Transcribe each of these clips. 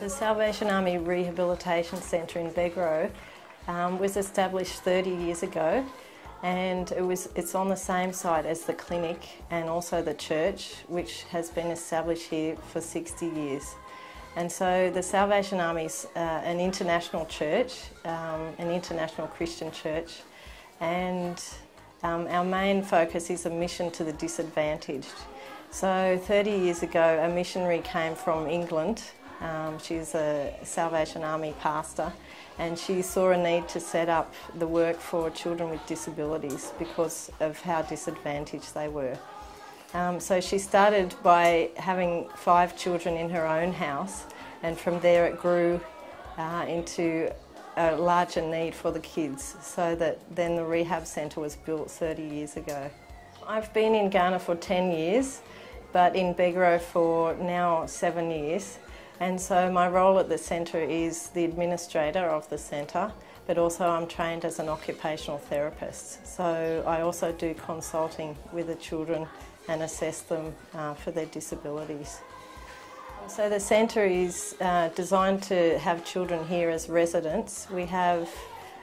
The Salvation Army Rehabilitation Centre in Begoro was established 30 years ago, and it's on the same site as the clinic and also the church, which has been established here for 60 years. And so the Salvation Army is an international church, an international Christian church, and our main focus is a mission to the disadvantaged. So 30 years ago, a missionary came from England. She's a Salvation Army pastor, and she saw a need to set up the work for children with disabilities because of how disadvantaged they were. So she started by having 5 children in her own house, and from there it grew into a larger need for the kids, so that then the rehab centre was built 30 years ago. I've been in Ghana for 10 years, but in Begoro for now 7 years. And so my role at the centre is the administrator of the centre, but also I'm trained as an occupational therapist. So I also do consulting with the children and assess them for their disabilities. So the centre is designed to have children here as residents. We have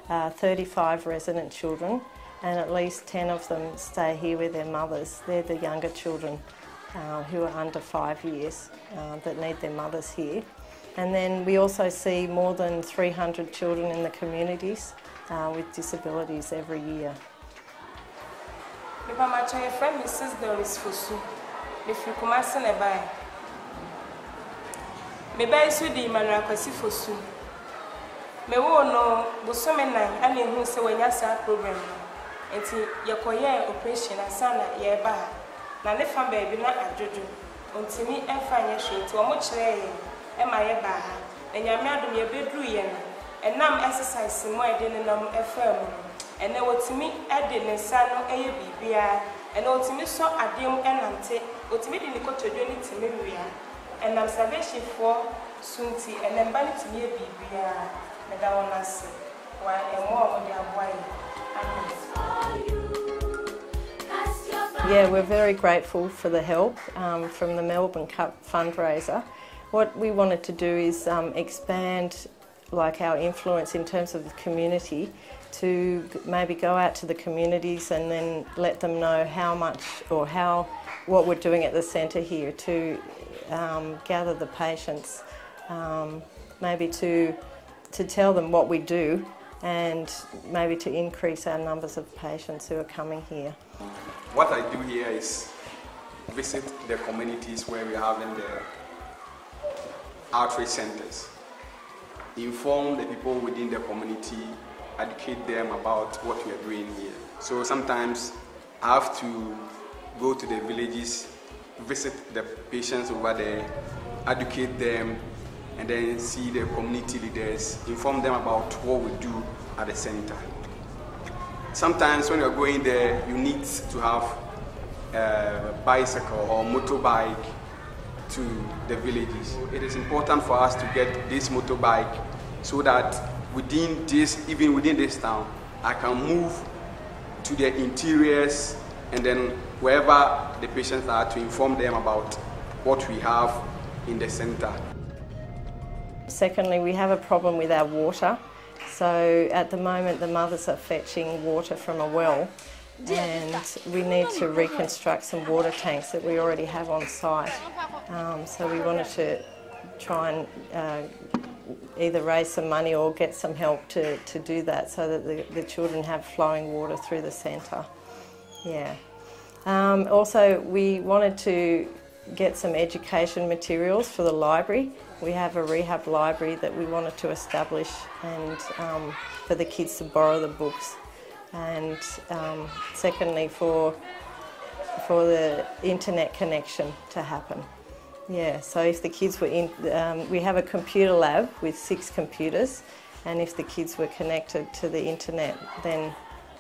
35 resident children, and at least 10 of them stay here with their mothers. They're the younger children who are under 5 years that need their mothers here. And then we also see more than 300 children in the communities with disabilities every year. My friend Mrs. Doris Fosu, if you come as an abai. Maybe I should be Manuel Fosu. Me won't know, but so many I mean, who say when you start program, and your career operation and son, ye ba. Na ne fa baby na adwodo ontimi emfa nya hwe to omo kire ye e ma ye ba ha na nyame adom ye bedru ye no enam exercise mo ede ne nam efa mu ene wotimi ede ne sa no eye bibia ene wotimi so adem enante wotimi de ne kotodwo ne timi wia enam salvation for sunti ene mba ne timi ye bibia me da wona se wa emo o de aboye amen. Yeah, we're very grateful for the help from the Melbourne Cup fundraiser. What we wanted to do is expand our influence in terms of the community, to maybe go out to the communities and then let them know how much or what we're doing at the centre here to gather the patients, maybe to tell them what we do, and maybe to increase our numbers of patients who are coming here. What I do here is visit the communities where we are having the outreach centers, inform the people within the community, educate them about what we are doing here. So sometimes I have to go to the villages, visit the patients over there, educate them, and then see the community leaders, inform them about what we do at the center. Sometimes when you're going there, you need to have a bicycle or motorbike to the villages. It is important for us to get this motorbike so that even within this town, I can move to the interiors and then wherever the patients are, to inform them about what we have in the center. Secondly, we have a problem with our water. So at the moment the mothers are fetching water from a well, and we need to reconstruct some water tanks that we already have on site. So we wanted to try and either raise some money or get some help to do that, so that the children have flowing water through the centre. Yeah. Also, we wanted to get some education materials for the library. We have a rehab library that we wanted to establish, and for the kids to borrow the books. And secondly, for the internet connection to happen. Yeah, so if the kids were in, we have a computer lab with 6 computers, and if the kids were connected to the internet, then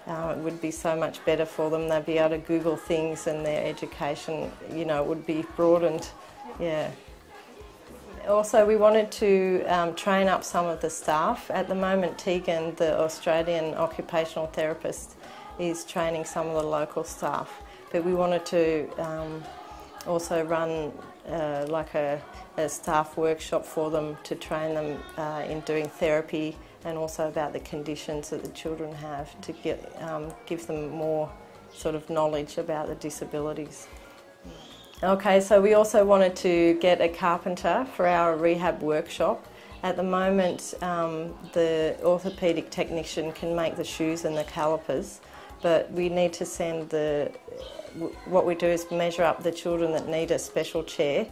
it would be so much better for them. They'd be able to Google things, and their education, would be broadened. Yeah. Also, we wanted to train up some of the staff. At the moment, Tegan, the Australian occupational therapist, is training some of the local staff. But we wanted to also run like a staff workshop for them to train them in doing therapy, and also about the conditions that the children have, to give them more sort of knowledge about the disabilities. Okay, so we also wanted to get a carpenter for our rehab workshop. At the moment, the orthopaedic technician can make the shoes and the calipers, but we need to send what we do is measure up the children that need a special chair,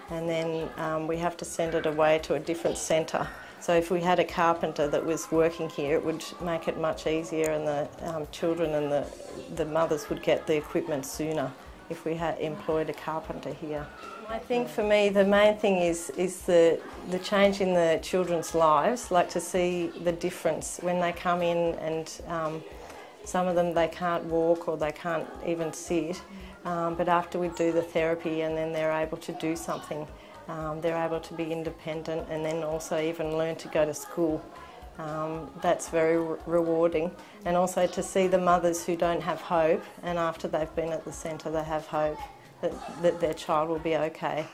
and then we have to send it away to a different centre. So if we had a carpenter that was working here, it would make it much easier, and the children and the mothers would get the equipment sooner if we had employed a carpenter here. I think for me the main thing is the change in the children's lives, like to see the difference when they come in, and some of them they can't walk or they can't even sit, but after we do the therapy and then they're able to do something, they're able to be independent and then also even learn to go to school. That's very rewarding, and also to see the mothers who don't have hope, and after they've been at the centre they have hope that their child will be okay.